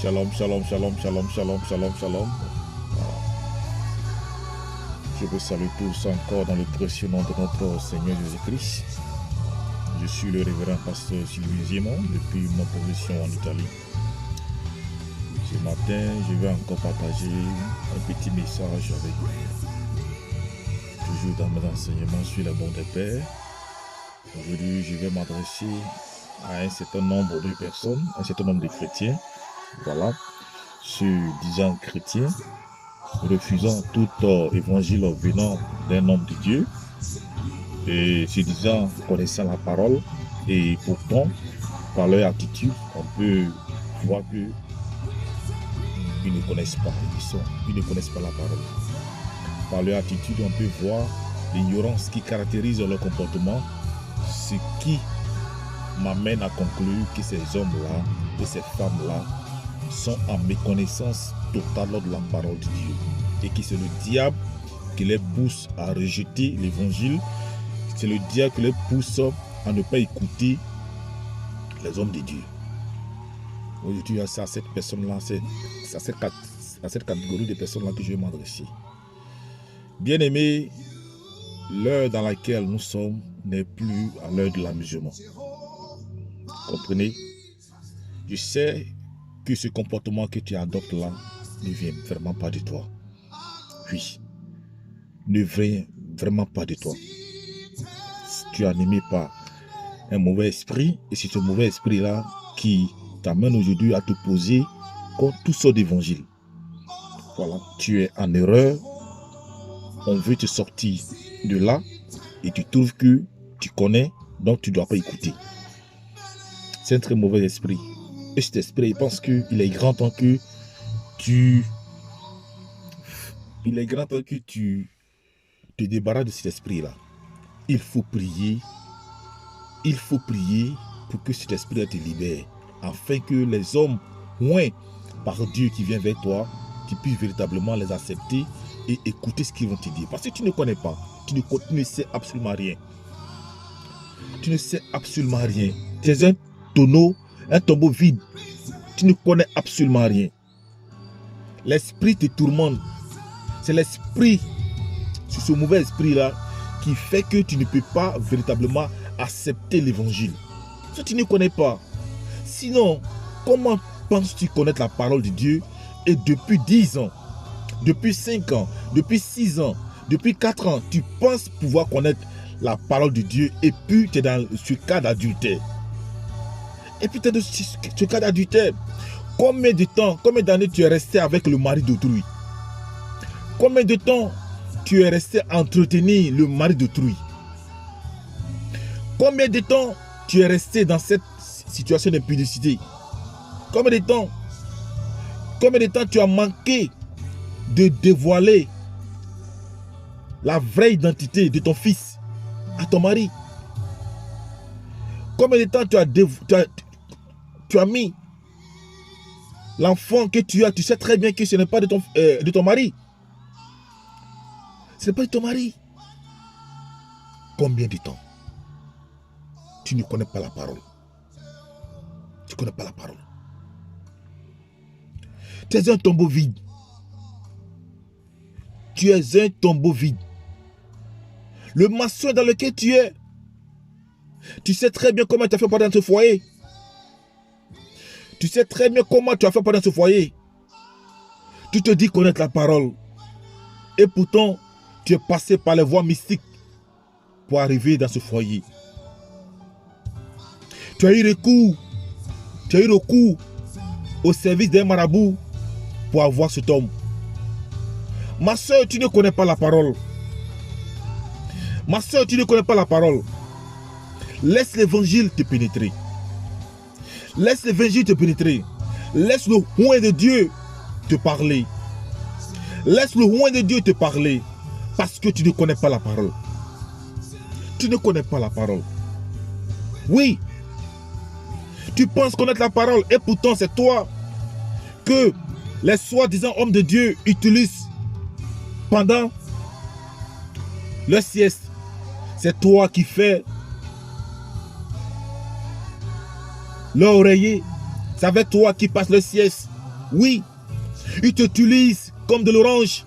Shalom, shalom, shalom, shalom, shalom, shalom, shalom. Je vous salue tous encore dans le précieux nom de notre Seigneur Jésus-Christ. Je suis le révérend pasteur Sylvie Zimon depuis ma position en Italie. Ce matin, je vais encore partager un petit message avec vous. Toujours dans mes enseignements sur le bon des pères. Aujourd'hui, je vais m'adresser à un certain nombre de personnes, un certain nombre de chrétiens. Voilà, disant chrétiens, refusant tout évangile venant d'un homme de Dieu et se disant connaissant la parole, et pourtant par leur attitude on peut voir que ils ne connaissent pas ils ne connaissent pas la parole. Par leur attitude on peut voir l'ignorance qui caractérise leur comportement, ce qui m'amène à conclure que ces hommes-là et ces femmes-là sont en méconnaissance totale de la parole de Dieu, et que c'est le diable qui les pousse à rejeter l'évangile, c'est le diable qui les pousse à ne pas écouter les hommes de Dieu. Aujourd'hui, c'est à cette personne-là, c'est à cette catégorie de personnes-là que je vais m'adresser. Bien-aimés, l'heure dans laquelle nous sommes n'est plus à l'heure de l'amusement. Comprenez? Je sais que ce comportement que tu adoptes là ne vient vraiment pas de toi. Oui, ne vient vraiment pas de toi. Si tu es animé par un mauvais esprit, et c'est ce mauvais esprit-là qui t'amène aujourd'hui à te poser contre tout sort d'évangile. Voilà, tu es en erreur, on veut te sortir de là, et tu trouves que tu connais, donc tu ne dois pas écouter. C'est un très mauvais esprit. Et cet esprit, il pense qu'il est grand temps que tu te débarrasses de cet esprit-là. Il faut prier pour que cet esprit-là te libère, afin que les hommes loin par Dieu qui vient vers toi, tu puisses véritablement les accepter et écouter ce qu'ils vont te dire. Parce que tu ne connais pas, tu ne sais absolument rien. Tu ne sais absolument rien. Tu es un tombeau vide. Tu ne connais absolument rien. L'esprit te tourmente. C'est l'esprit, c'est ce mauvais esprit-là qui fait que tu ne peux pas véritablement accepter l'évangile. Si tu ne connais pas. Sinon, comment penses-tu connaître la parole de Dieu et depuis 10 ans, depuis 5 ans, depuis 6 ans, depuis 4 ans, tu penses pouvoir connaître la parole de Dieu et puis tu es dans ce cas d'adultère. Et puis tu es dans ce cas d'adultère. Combien de temps, combien d'années tu es resté avec le mari d'autrui? Combien de temps tu es resté à entretenir le mari d'autrui? Combien de temps tu es resté dans cette situation d'impudicité? Combien de temps tu as manqué de dévoiler la vraie identité de ton fils à ton mari? Combien de temps tu as mis l'enfant que tu as, tu sais très bien que ce n'est pas de ton mari. Ce n'est pas de ton mari. Combien de temps? Tu ne connais pas la parole. Tu ne connais pas la parole. Tu es un tombeau vide. Tu es un tombeau vide. Le maçon dans lequel tu es, tu sais très bien comment tu as fait pendant ce foyer. Tu sais très bien comment tu as fait pendant ce foyer. Tu te dis connaître la parole. Et pourtant, tu es passé par les voies mystiques pour arriver dans ce foyer. Tu as eu recours au service d'un marabout pour avoir cet homme. Ma soeur, tu ne connais pas la parole. Ma soeur, tu ne connais pas la parole. Laisse l'évangile te pénétrer. Laisse l'évangile te pénétrer. Laisse le roi de Dieu te parler. Laisse le roi de Dieu te parler. Parce que tu ne connais pas la parole. Tu ne connais pas la parole. Oui. Tu penses connaître la parole et pourtant c'est toi que les soi-disant hommes de Dieu utilisent pendant leur sieste. C'est toi qui fais leur oreiller. C'est avec toi qui passe le sieste. Oui. Ils t'utilisent comme de l'orange.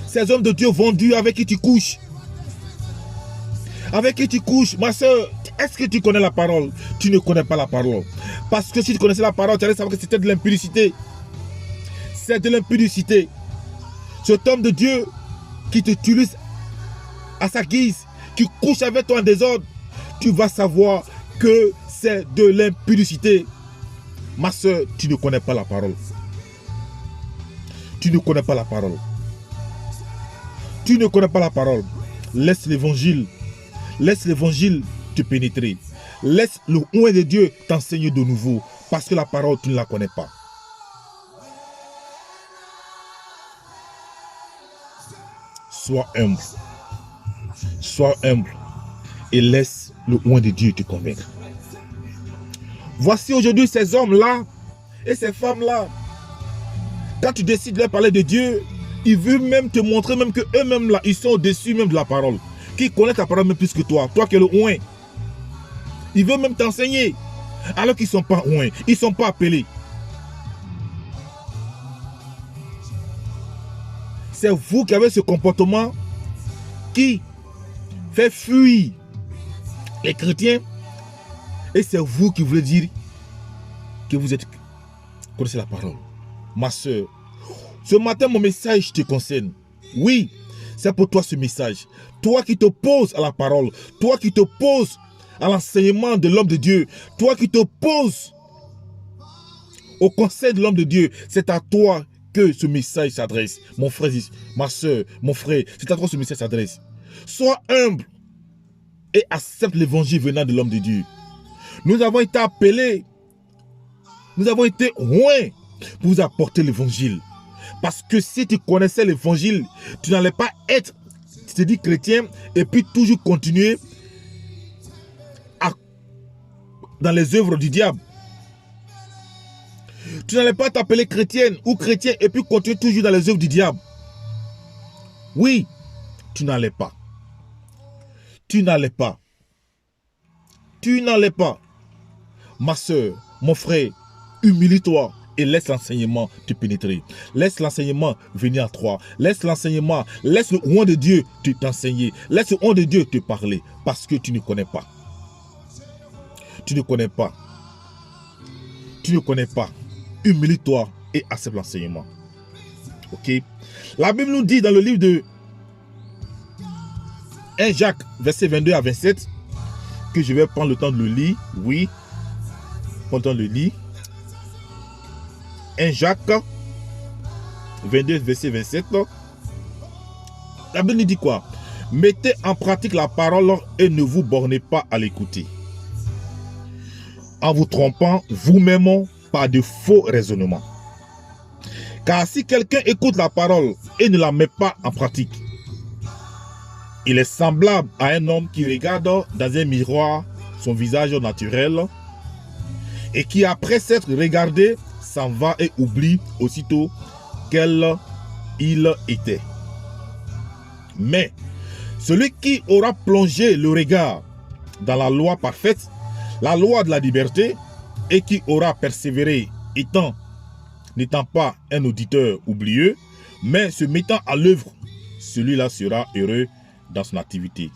Ces hommes de Dieu vendus avec qui tu couches. Avec qui tu couches, ma soeur, est-ce que tu connais la parole? Tu ne connais pas la parole. Parce que si tu connaissais la parole, tu allais savoir que c'était de l'impudicité. C'est de l'impudicité. Cet homme de Dieu qui t'utilise à sa guise, qui couche avec toi en désordre, tu vas savoir que c'est de l'impudicité. Ma soeur, tu ne connais pas la parole. Tu ne connais pas la parole. Tu ne connais pas la parole. Laisse l'évangile te pénétrer. Laisse le oint de Dieu t'enseigner de nouveau. Parce que la parole, tu ne la connais pas. Sois humble. Sois humble. Et laisse le oint de Dieu te convaincre. Voici aujourd'hui ces hommes-là et ces femmes-là. Quand tu décides de leur parler de Dieu, ils veulent même te montrer même que eux-mêmes là, ils sont au-dessus même de la parole. Qui connaissent la parole même plus que toi. Toi qui es le oint. Ils veulent même t'enseigner. Alors qu'ils ne sont pas oints. Ils ne sont pas appelés. C'est vous qui avez ce comportement qui fait fuir les chrétiens. Et c'est vous qui voulez dire que vous connaissez la parole. Ma soeur, ce matin, mon message te concerne. Oui, c'est pour toi ce message. Toi qui t'opposes à la parole. Toi qui t'opposes à l'enseignement de l'homme de Dieu. Toi qui t'opposes au conseil de l'homme de Dieu. C'est à toi que ce message s'adresse. Mon frère, ma soeur, mon frère, c'est à toi que ce message s'adresse. Sois humble et accepte l'évangile venant de l'homme de Dieu. Nous avons été appelés, nous avons été loin pour vous apporter l'évangile. Parce que si tu connaissais l'évangile, tu n'allais pas être, tu te dis chrétien, et puis toujours continuer dans les œuvres du diable. Tu n'allais pas t'appeler chrétienne ou chrétien et puis continuer toujours dans les œuvres du diable. Oui, tu n'allais pas. Tu n'allais pas. Tu n'allais pas. Ma soeur, mon frère, humilie-toi et laisse l'enseignement te pénétrer. Laisse l'enseignement venir à toi. Laisse l'enseignement, laisse le roi de Dieu t'enseigner. Laisse le roi de Dieu te parler parce que tu ne connais pas. Tu ne connais pas. Tu ne connais pas. Humilie-toi et accepte l'enseignement. Ok? La Bible nous dit dans le livre de 1 Jacques, verset 22 à 27, que je vais prendre le temps de le lire. Oui. Prends le temps de le lire. 1 Jacques 22, verset 27. La Bible nous dit quoi? Mettez en pratique la parole et ne vous bornez pas à l'écouter. en vous trompant vous-même par de faux raisonnements. Car si quelqu'un écoute la parole et ne la met pas en pratique, il est semblable à un homme qui regarde dans un miroir son visage naturel et qui, après s'être regardé, s'en va et oublie aussitôt quel il était. Mais celui qui aura plongé le regard dans la loi parfaite, la loi de la liberté, et qui aura persévéré n'étant pas un auditeur oublieux, mais se mettant à l'œuvre, celui-là sera heureux dans son activité.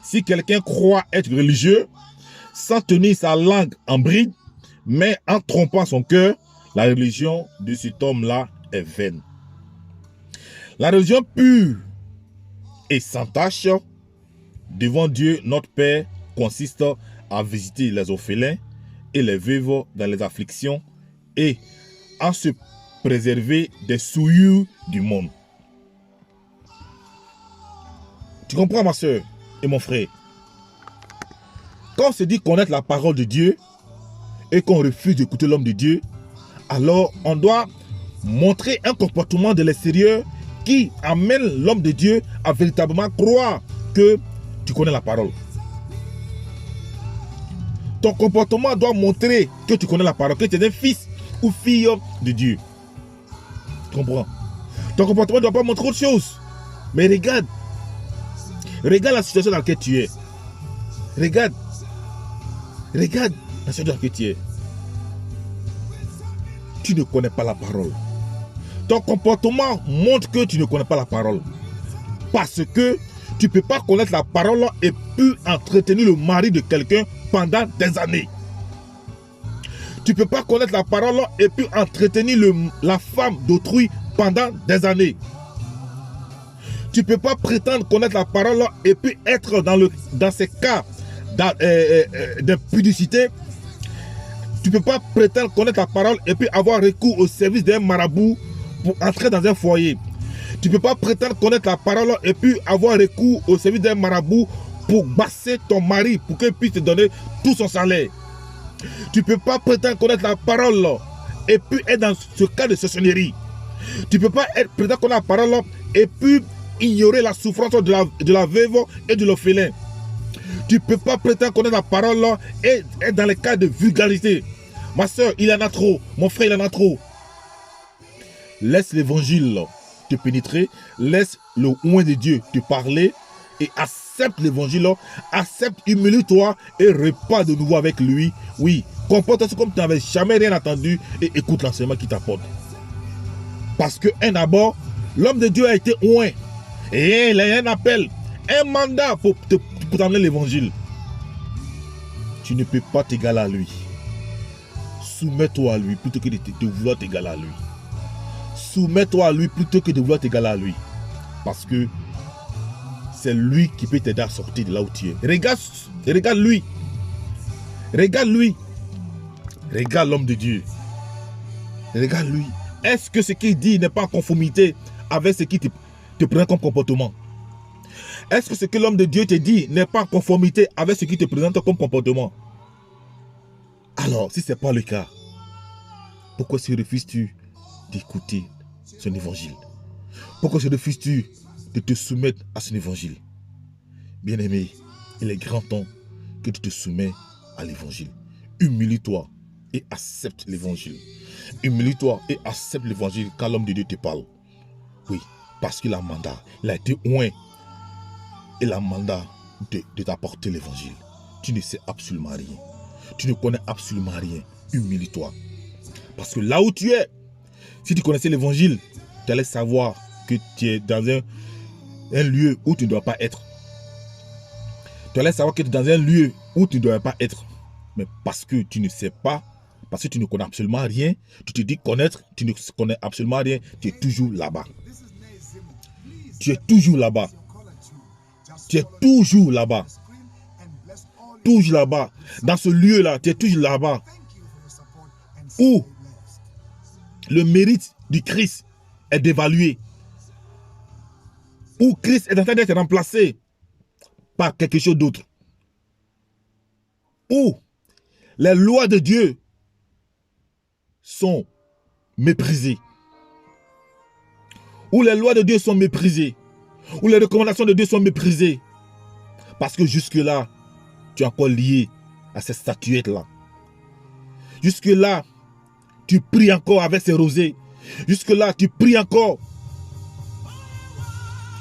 Si quelqu'un croit être religieux, sans tenir sa langue en bride, mais en trompant son cœur, la religion de cet homme-là est vaine. La religion pure et sans tache devant Dieu notre Père consiste à visiter les orphelins et les veuves dans les afflictions et à se préserver des souillures du monde. Tu comprends, ma soeur et mon frère? Quand on se dit connaître la parole de Dieu et qu'on refuse d'écouter l'homme de Dieu, alors on doit montrer un comportement de l'extérieur qui amène l'homme de Dieu à véritablement croire que tu connais la parole. Ton comportement doit montrer que tu connais la parole, que tu es un fils ou fille de Dieu. Tu comprends? Ton comportement ne doit pas montrer autre chose. Mais regarde. Regarde la situation dans laquelle tu es. Regarde la situation dans laquelle tu es. Tu ne connais pas la parole. Ton comportement montre que tu ne connais pas la parole. Parce que tu ne peux pas connaître la parole et puis entretenir le mari de quelqu'un pendant des années. Tu ne peux pas connaître la parole et puis entretenir la femme d'autrui pendant des années. Tu ne peux pas prétendre connaître la parole et puis être dans ces cas d'impudicité. Tu ne peux pas prétendre connaître la parole et puis avoir recours au service d'un marabout pour entrer dans un foyer. Tu ne peux pas prétendre connaître la parole et puis avoir recours au service d'un marabout pour basser ton mari pour qu'il puisse te donner tout son salaire. Tu ne peux pas prétendre connaître la parole et puis être dans ce cas de sorcellerie. Tu ne peux pas prétendre connaître la parole et puis ignorer la souffrance de la veuve et de l'orphelin. Tu ne peux pas prétendre connaître la parole et être dans les cas de vulgarité. Ma soeur, il y en a trop. Mon frère, il y en a trop. Laisse l'évangile te pénétrer. Laisse le oint de Dieu te parler. Et accepte l'évangile. Accepte, humilie-toi et repars de nouveau avec lui. Oui, comporte-toi comme tu n'avais jamais rien entendu et écoute l'enseignement qu'il t'apporte. Parce qu'un abord, l'homme de Dieu a été oint. Et il y a un appel, un mandat pour t'emmener l'évangile. Tu ne peux pas t'égaler à lui. Soumets-toi à lui plutôt que de vouloir t'égaler à lui. Soumets-toi à lui plutôt que de vouloir t'égaler à lui. Parce que c'est lui qui peut t'aider à sortir de là où tu es. Regarde lui. Regarde lui. Regarde l'homme de Dieu. Regarde lui. Est-ce que ce qu'il dit n'est pas en conformité avec ce qui te présente comme comportement? Est-ce que ce que l'homme de Dieu te dit n'est pas en conformité avec ce qui te présente comme comportement? Alors, si ce n'est pas le cas, pourquoi refuses-tu d'écouter son évangile? Pourquoi refuses-tu de te soumettre à son évangile? Bien-aimé, il est grand temps que tu te soumets à l'évangile. Humilie-toi et accepte l'évangile. Humilie-toi et accepte l'évangile quand l'homme de Dieu te parle. Oui, parce qu'il a un mandat. Il a été oint. Il a un mandat de t'apporter l'évangile. Tu ne sais absolument rien. Tu ne connais absolument rien. Humilie-toi. Parce que là où tu es, si tu connaissais l'évangile, tu allais savoir que tu es dans un lieu où tu ne dois pas être. Tu allais savoir que tu es dans un lieu où tu ne dois pas être. Mais parce que tu ne sais pas, parce que tu ne connais absolument rien, tu te dis connaître, tu ne connais absolument rien, tu es toujours là-bas. Tu es toujours là-bas. Tu es toujours là-bas. Toujours là-bas. Dans ce lieu-là, tu es toujours là-bas. Où le mérite du Christ est dévalué. Où Christ est en train d'être remplacé par quelque chose d'autre. Où les lois de Dieu sont méprisées, où les lois de Dieu sont méprisées, où les recommandations de Dieu sont méprisées, parce que jusque-là, tu es encore lié à ces statuettes-là. Jusque-là, tu pries encore avec ces rosées. Jusque-là, tu pries encore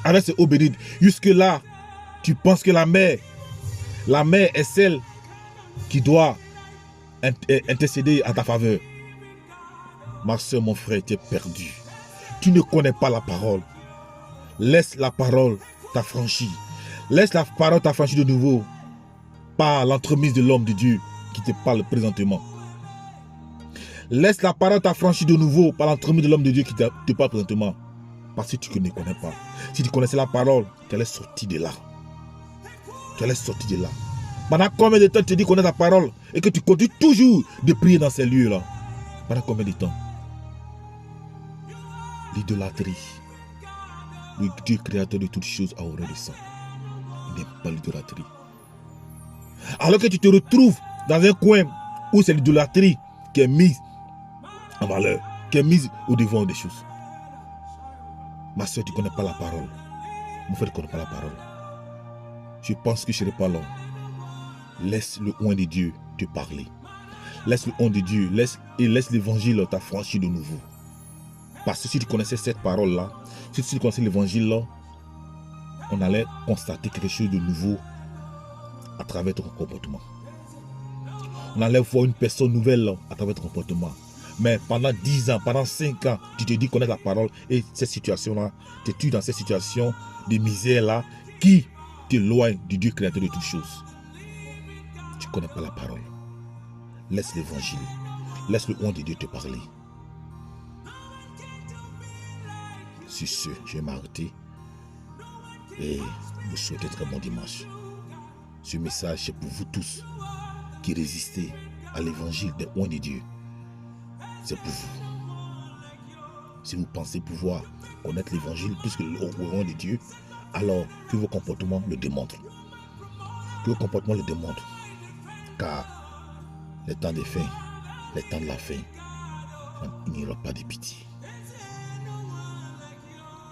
avec ces eaux bénites. Jusque-là, tu penses que la mer est celle qui doit intercéder à ta faveur. Ma soeur, mon frère, tu es perdu. Tu ne connais pas la parole. Laisse la parole t'affranchir. Laisse la parole t'affranchir de nouveau par l'entremise de l'homme de Dieu qui te parle présentement. Laisse la parole t'affranchir de nouveau par l'entremise de l'homme de Dieu qui te parle présentement. Parce que tu ne connais pas. Si tu connaissais la parole, tu allais sortir de là. Tu allais sortir de là. Pendant combien de temps tu te dis connaître la parole et que tu continues toujours de prier dans ces lieux-là? Pendant combien de temps? L'idolâtrie. Le Dieu créateur de toutes choses a horreur de ça. Il n'aime pas l'idolâtrie. Alors que tu te retrouves dans un coin où c'est l'idolâtrie qui est mise en valeur, qui est mise au devant des choses. Ma soeur, tu ne connais pas la parole. Mon frère, tu ne connais pas la parole. Je pense que je ne serai pas long. Laisse le oint de Dieu te parler. Laisse le oint de Dieu, laisse l'évangile t'affranchir de nouveau. Parce que si tu connaissais cette parole-là, si tu connaissais l'évangile-là, on allait constater quelque chose de nouveau à travers ton comportement. On allait voir une personne nouvelle là, à travers ton comportement. Mais pendant 10 ans, pendant 5 ans, tu te dis connaître la parole et cette situation-là, tu es dans cette situation de misère-là qui t'éloigne du Dieu créateur de toutes choses. Tu ne connais pas la parole. Laisse l'évangile. Laisse le oint de Dieu te parler. Sur ce, je vais m'arrêter et vous souhaite un très bon dimanche. Ce message, c'est pour vous tous qui résistez à l'évangile des oints de Dieu. C'est pour vous. Si vous pensez pouvoir connaître l'évangile plus que le oint de Dieu, alors que vos comportements le démontrent. Que vos comportements le démontrent. Car les temps des fins, les temps de la fin, il n'y aura pas de pitié.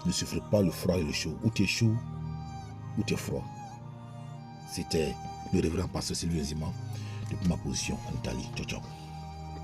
Ne souffre pas le froid et le chaud. Ou tu es chaud, ou tu es froid. C'était le révérend pasteur Sylvain Zima depuis ma position en Italie. Ciao, ciao.